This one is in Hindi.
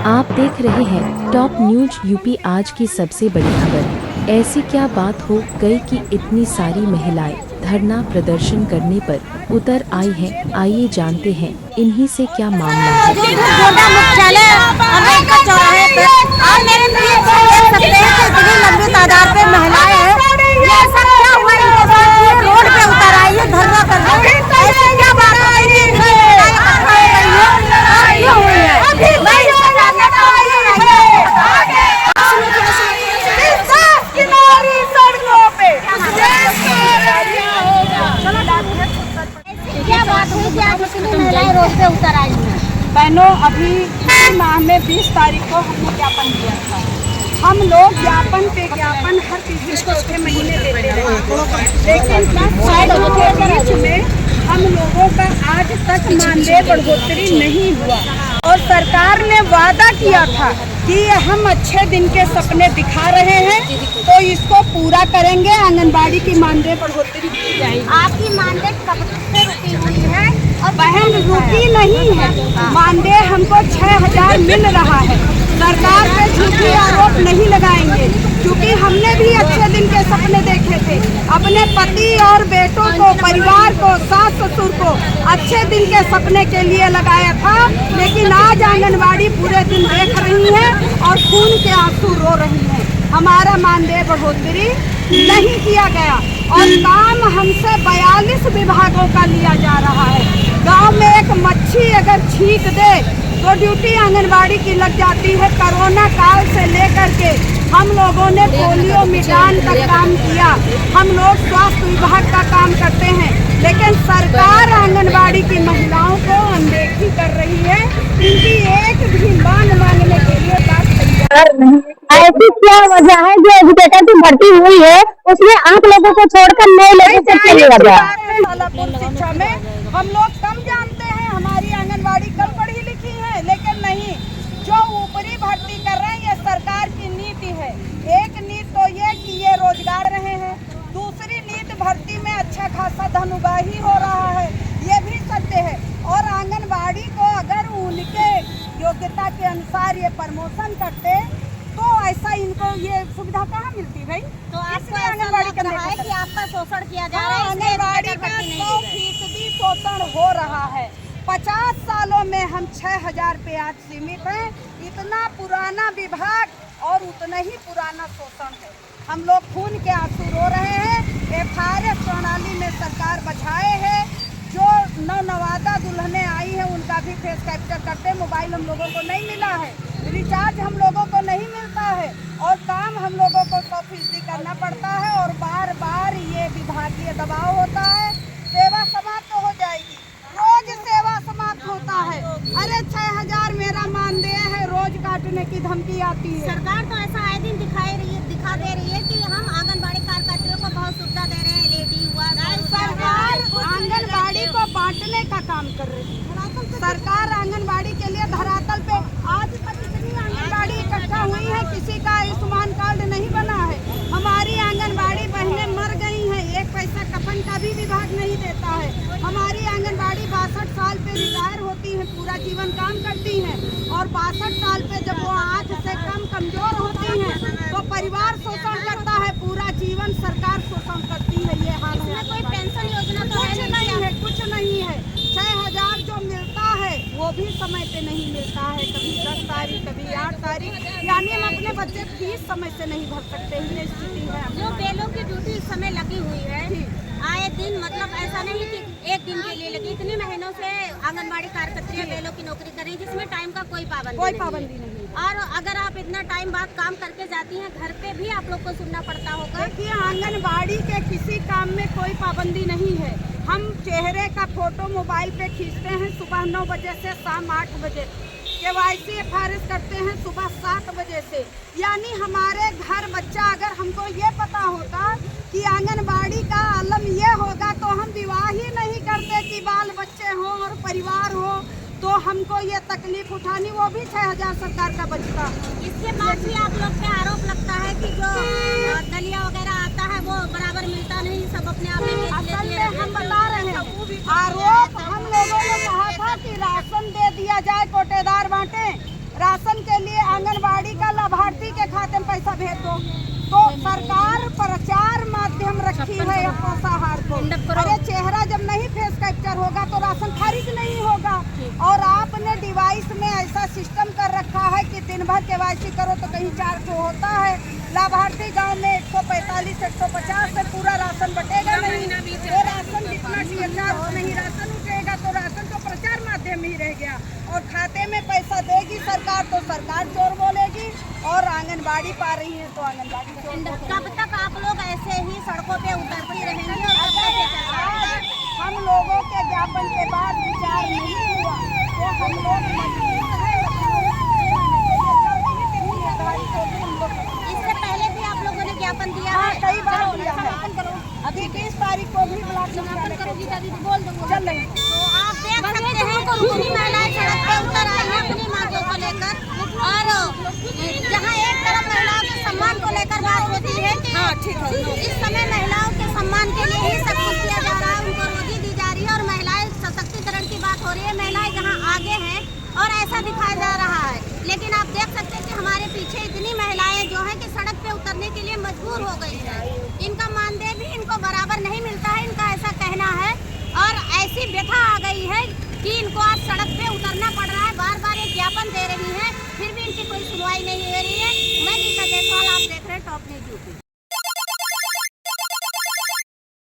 आप देख रहे हैं टॉप न्यूज यूपी। आज की सबसे बड़ी खबर। ऐसी क्या बात हो गई कि इतनी सारी महिलाएं धरना प्रदर्शन करने पर उतर आई हैं? आइए जानते हैं इन्हीं से क्या मामला है। गोंडा मुख्यालय अम्बेडकर चौराहे पर आप मेरे देख सकते हैं कि इतनी लंबी तादाद पे महिलाएं हैं। ये ऐसा क्या हुआ इनके साथ? ये रोड पे उतर आई है धरना करने। ऐसी क्या बात हो गई कि इतनी महिलाएं इकट्ठा हो गई है? क्यों हुई है? क्या बात हुई कि आज इतनी महिलाएं रोड पे उतर आई हैं? बहनों, अभी इसी माह में 20 तारीख को हमने ज्ञापन दिया था। हम लोग ज्ञापन पे ज्ञापन हर तीसरे चौथे महीने देते रहे, लेकिन 10 सालों के बीच में हम लोगों का आज तक मानदेय बढ़ोतरी नहीं हुआ। और सरकार ने वादा किया था कि हम अच्छे दिन के सपने दिखा रहे हैं, तो इसको पूरा करेंगे। आंगनबाड़ी की मानदेय बढ़ोतरी की जाएगी। आपकी मानदेय कब से रुकी हुई है? और बहन, रुकी नहीं है। मानदेय हमको 6,000 मिल रहा है। सरकार पे झूठी आरोप नहीं लगाएंगे, क्योंकि हमने भी अच्छे दिन के सपने देखे थे। अपने पति और बेटों को, परिवार को, सास ससुर को अच्छे दिन के सपने के लिए लगाया था। लेकिन आज आंगनबाड़ी पूरे दिन देख रही है और खून के आंसू रो रही है। हमारा मानदेय बढ़ोतरी नहीं किया गया और काम हमसे 42 विभागों का लिया जा रहा है। गांव में एक मच्छी अगर छींक दे तो ड्यूटी आंगनबाड़ी की लग जाती है। कोरोना काल से लेकर के हम लोगों ने पोलियो मिटान का काम किया। हम लोग स्वास्थ्य विभाग का काम करते हैं, लेकिन सरकार आंगनबाड़ी की महिलाओं को अनदेखी कर रही है। इनकी एक भी मांग मांगने के लिए बात तैयार नहीं है। ऐसी क्या वजह है जो एजुकेटर की भर्ती हुई है उसमें आप लोगों को छोड़कर नए लोगों को चलेगा? शिक्षा में हम लोग कम जानते हैं। हमारी आंगनबाड़ी कम पढ़ी लिखी है, लेकिन नहीं, जो ऊपरी भर्ती कर रहे हैं ये सरकार की नीति है। एक नीति तो ये कि ये रोजगार रहे हैं, दूसरी नीति भर्ती में अच्छा खासा धन उगाही हो रहा है, ये भी सत्य है। और आंगनबाड़ी को अगर उनके योग्यता के अनुसार ये प्रमोशन करते तो ऐसा इनको ये सुविधा कहाँ मिलती भाई? तो आपको आंगनबाड़ी का है कि आपका शोषण किया जा रहा है? आंगनबाड़ी का 100% शोषण हो रहा है। 50 सालों में हम 6,000 पे आज सीमित हैं। इतना पुराना विभाग और उतना ही पुराना शोषण है। हम लोग खून के आंसू रो रहे हैं। FRS प्रणाली में सरकार बचाए है। जो नवादा दुल्हने आई है उनका भी फेस कैप्चर करते। मोबाइल हम लोगों को नहीं मिला है, रिचार्ज हम लोगों को नहीं मिलता है और काम हम लोगों को 100% करना पड़ता है और बार बार ये विभागीय दबाव होता है। सेवा समाप्त हो जाएगी, रोज सेवा समाप्त होता है। अरे 6,000 मेरा मानदेय है, रोज काटने की धमकी आती है। सरकार तो ऐसा आए दिन दिखा दे रही है कि हम आंगनबाड़ी कार्यकर्ताओं को बहुत सुविधा दे रहे हैं। लेडी हुआ, सरकार आंगनबाड़ी को बांटने का काम कर रही है। सरकार आंगनबाड़ी के लिए धरातल पे आज तक इतनी आंगनबाड़ी इकट्ठा हुई है, किसी का आयुष्मान कार्ड नहीं बना है। हमारी आंगनबाड़ी बहनें मर गई हैं, एक पैसा कफन का भी विभाग नहीं देता है। हमारी आंगनबाड़ी 62 साल पे रिटायर होती है, पूरा जीवन काम करती हैं और 62 साल पे जब वो आँख से कम कमजोर होती हैं तो परिवार शोषण करता है, पूरा जीवन सरकार शोषण करती है। ये हाल है। कोई पेंशन योजना तो कुछ नहीं है, कुछ नहीं है। 6,000 जो मिलता है वो भी समय पे नहीं मिलता है। कभी 10 तारीख, कभी 8 तारीख, यानी हम अपने बच्चे फीस समय से नहीं भर सकते। ये स्थिति है। जो बेलों की ड्यूटी इस समय लगी हुई है आए दिन, मतलब ऐसा नहीं कि एक दिन के लिए लगी। इतने महीनों से आंगनबाड़ी कार्यकर्ता बेलों की नौकरी कर रही है, जिसमें टाइम का कोई पाबंदी नहीं। और अगर आप इतना टाइम बाद काम करके जाती हैं, घर पे भी आप लोग को सुनना पड़ता होगा। देखिए, आंगनबाड़ी के किसी काम में कोई पाबंदी नहीं है। हम चेहरे का फोटो मोबाइल पे खींचते हैं सुबह 9 बजे से शाम 8 बजे। KYC FRS करते हैं सुबह 7 बजे से। यानी हमारे घर बच्चा, अगर हमको ये पता होता कि आंगनबाड़ी का आलम ये होगा तो हम विवाह ही नहीं करते कि बाल बच्चे हों और परिवार हो, तो हमको ये तकलीफ उठानी, वो भी 6,000 सरकार का बचता। इसके बाद भी आप लोग पे आरोप लगता है कि जो दलिया वगैरह आता है वो बराबर मिलता नहीं, सब अपने आप में असल में हम बता रहे हैं, आरोप हम लोगों ने कहा था कि राशन दे दिया जाए, कोटेदार बांटे। राशन के आंगनबाड़ी का लाभार्थी के खाते में पैसा भेज दो। तो सरकार प्रचार माध्यम रखी है पोषाहार को। अरे चेहरा जब नहीं फेस कैप्चर होगा तो राशन खारिज नहीं होगा। और आपने डिवाइस में ऐसा सिस्टम कर रखा है कि दिन भर KYC करो तो कहीं 400 होता है। लाभार्थी गांव में 145 150 से पूरा राशन बटेगा नहीं। वो राशन जितना DHR उतना ही राशन उठेगा, तो राशन तो प्रचार माध्यम ही रह गया। और खाते में पैसा देगी सरकार तो सरकार चोर बोलेगी, और आंगनबाड़ी पा रही है तो आंगनबाड़ी चोर बोलेगी। कब तक आप लोग ऐसे ही सड़कों पे उतरती रहेंगे और कब तक ये चलता रहेगा? हम लोगों के ज्ञापन के बाद विचार नहीं हुआ तो हम लोग मजबूर हैं। इससे पहले भी आप लोगों ने ज्ञापन दिया हाँ, है? कई बार दिया है। अभी 20 तारीख को भी ब्लॉक समापन करोगी दादी, बोल दो। चल रही। तो आप देख सकते हैं कितनी महिलाएं सड़क पे उतर आई हैं अपनी मांगों को लेकर। और जहां एक तरफ महिलाओं के सम्मान को लेकर बात होती है कि इस समय महिलाओं के सम्मान के लिए ही सब कुछ किया जा रहा है, उनको रोजी दी जा रही है और महिलाएं सशक्तिकरण की बात हो रही है। महिलाएं जहां आगे हैं और ऐसा दिखाया जा रहा है, लेकिन आप देख सकते हैं कि हमारे पीछे इतनी महिलाएं जो हैं कि सड़क पे उतरने के लिए मजबूर हो गई है। इनका मानदेय भी इनको बराबर नहीं मिलता है, इनका ऐसा कहना है। और ऐसी व्यथा आ गई है कि इनको आज सड़क पे उतरना